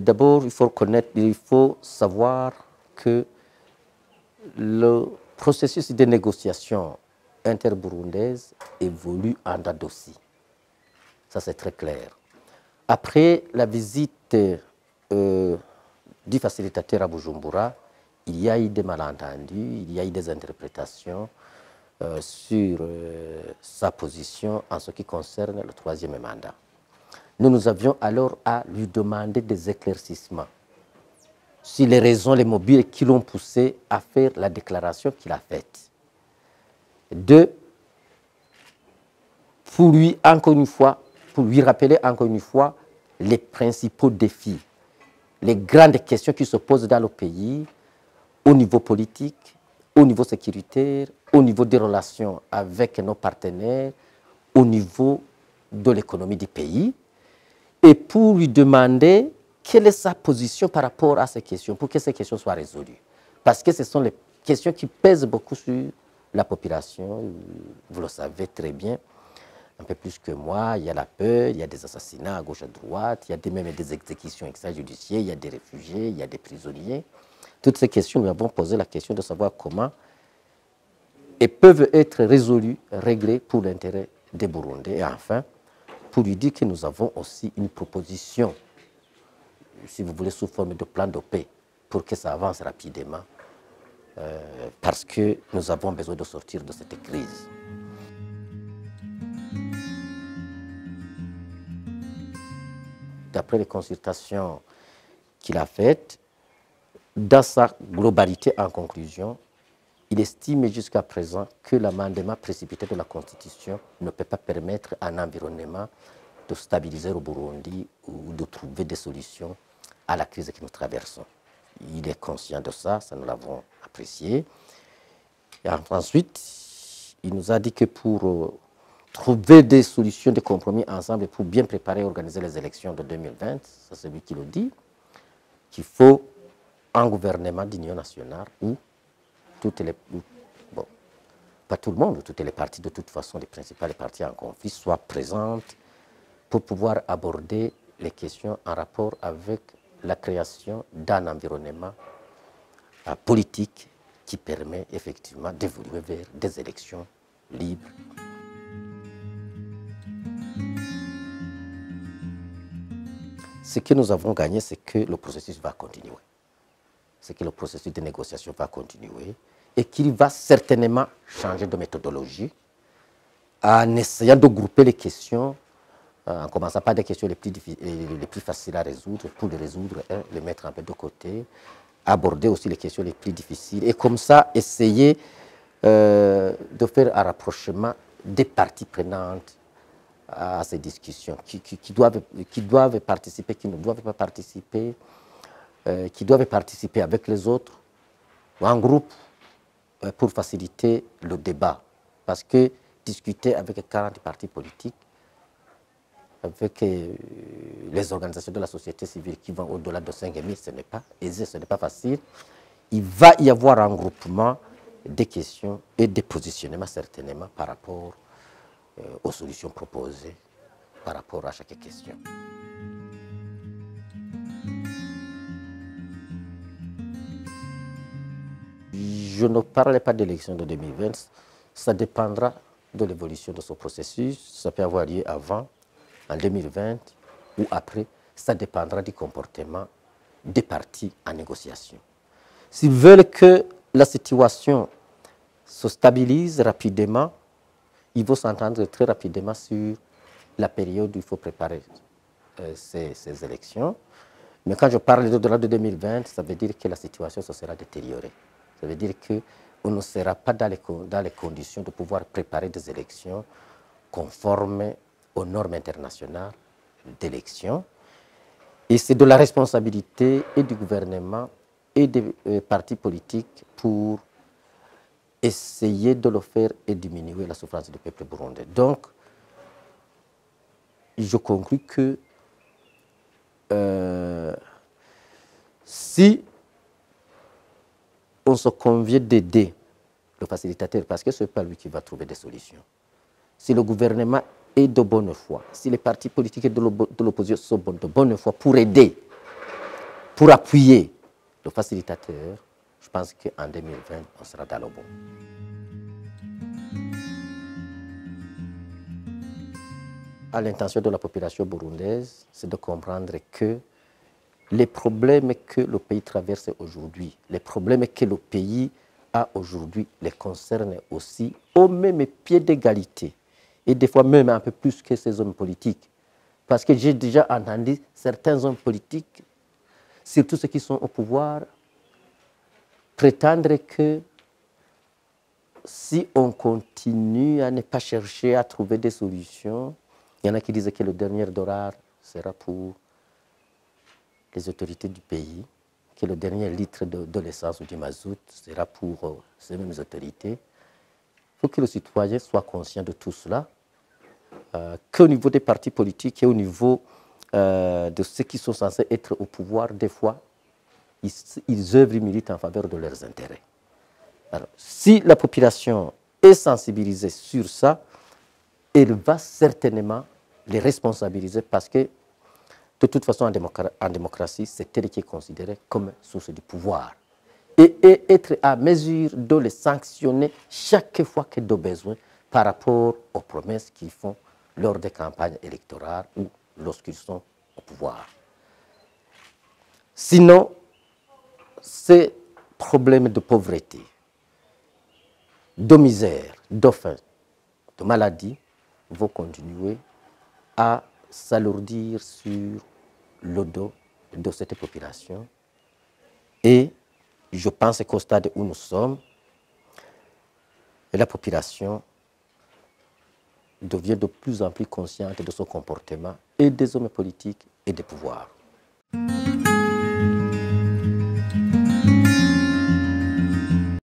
d'abord, il faut reconnaître, il faut savoir que le processus de négociation interburundaise évolue en dents-de-scie. Ça, c'est très clair. Après la visite du facilitateur à Bujumbura, il y a eu des malentendus, il y a eu des interprétations sur sa position en ce qui concerne le troisième mandat. Nous avions alors à lui demander des éclaircissements sur les raisons, les mobiles qui l'ont poussé à faire la déclaration qu'il a faite. Deux, pour lui, encore une fois, pour lui rappeler encore une fois les principaux défis, les grandes questions qui se posent dans le pays, au niveau politique, au niveau sécuritaire, au niveau des relations avec nos partenaires, au niveau de l'économie du pays, et pour lui demander quelle est sa position par rapport à ces questions, pour que ces questions soient résolues. Parce que ce sont les questions qui pèsent beaucoup sur la population, vous le savez très bien, un peu plus que moi, il y a la peur, il y a des assassinats à gauche et à droite, il y a même des exécutions extrajudiciaires, il y a des réfugiés, il y a des prisonniers. Toutes ces questions, nous avons posé la question de savoir comment elles peuvent être résolues, réglées pour l'intérêt des Burundais. Et enfin, pour lui dire que nous avons aussi une proposition, si vous voulez, sous forme de plan de paix, pour que ça avance rapidement, parce que nous avons besoin de sortir de cette crise. D'après les consultations qu'il a faites, dans sa globalité, en conclusion, il estime jusqu'à présent que l'amendement précipité de la Constitution ne peut pas permettre à un environnement de stabiliser le Burundi ou de trouver des solutions à la crise que nous traversons. Il est conscient de ça, ça nous l'avons apprécié. Et ensuite, il nous a dit que pour trouver des solutions, des compromis ensemble pour bien préparer et organiser les élections de 2020, c'est lui qui le dit, qu'il faut un gouvernement d'union nationale où toutes les, bon, pas tout le monde, toutes les parties, de toute façon, les principales parties en conflit soient présentes pour pouvoir aborder les questions en rapport avec la création d'un environnement politique qui permet effectivement d'évoluer vers des élections libres. Ce que nous avons gagné, c'est que le processus va continuer. C'est que le processus de négociation va continuer et qu'il va certainement changer de méthodologie en essayant de grouper les questions, en commençant par des questions les plus faciles à résoudre, pour les résoudre, les mettre un peu de côté, aborder aussi les questions les plus difficiles et comme ça essayer de faire un rapprochement des parties prenantes à ces discussions, qui doivent participer, qui ne doivent pas participer, qui doivent participer avec les autres, ou en groupe, pour faciliter le débat. Parce que discuter avec 40 partis politiques, avec les organisations de la société civile qui vont au-delà de 5 000, ce n'est pas aisé, ce n'est pas facile. Il va y avoir un groupement des questions et des positionnements certainement par rapport aux solutions proposées, par rapport à chaque question. Je ne parlerai pas d'élection de 2020, ça dépendra de l'évolution de ce processus, ça peut avoir lieu avant, en 2020 ou après, ça dépendra du comportement des partis en négociation. S'ils veulent que la situation se stabilise rapidement, il faut s'entendre très rapidement sur la période où il faut préparer ces élections. Mais quand je parle d'au-delà de 2020, ça veut dire que la situation se sera détériorée. Ça veut dire qu'on ne sera pas dans les conditions de pouvoir préparer des élections conformes aux normes internationales d'élection. Et c'est de la responsabilité et du gouvernement et des partis politiques pour essayer de le faire et diminuer la souffrance du peuple burundais. Donc, je conclus que si on se convient d'aider le facilitateur, parce que ce n'est pas lui qui va trouver des solutions, si le gouvernement est de bonne foi, si les partis politiques de l'opposition sont de bonne foi pour aider pour appuyer le facilitateur, je pense qu'en 2020, on sera dans le bon. À l'intention de la population burundaise, c'est de comprendre que les problèmes que le pays traverse aujourd'hui, les problèmes que le pays a aujourd'hui, les concernent aussi au même pied d'égalité. Et des fois même un peu plus que ces hommes politiques. Parce que j'ai déjà entendu certains hommes politiques, surtout ceux qui sont au pouvoir, prétendre que si on continue à ne pas chercher à trouver des solutions, il y en a qui disent que le dernier dollar sera pour les autorités du pays, que le dernier litre de l'essence ou du mazout sera pour ces mêmes autorités. Il faut que le citoyen soit conscient de tout cela, qu'au niveau des partis politiques et au niveau de ceux qui sont censés être au pouvoir, des fois, ils œuvrent et militent en faveur de leurs intérêts. Alors, si la population est sensibilisée sur ça, elle va certainement les responsabiliser parce que, de toute façon, en démocratie, c'est elle qui est considérée comme source du pouvoir. Et être à mesure de les sanctionner chaque fois qu'il y a besoin par rapport aux promesses qu'ils font lors des campagnes électorales ou lorsqu'ils sont au pouvoir. Sinon, ces problèmes de pauvreté, de misère, de faim, de maladie vont continuer à s'alourdir sur le dos de cette population. Et je pense qu'au stade où nous sommes, la population devient de plus en plus consciente de son comportement et des hommes politiques et des pouvoirs.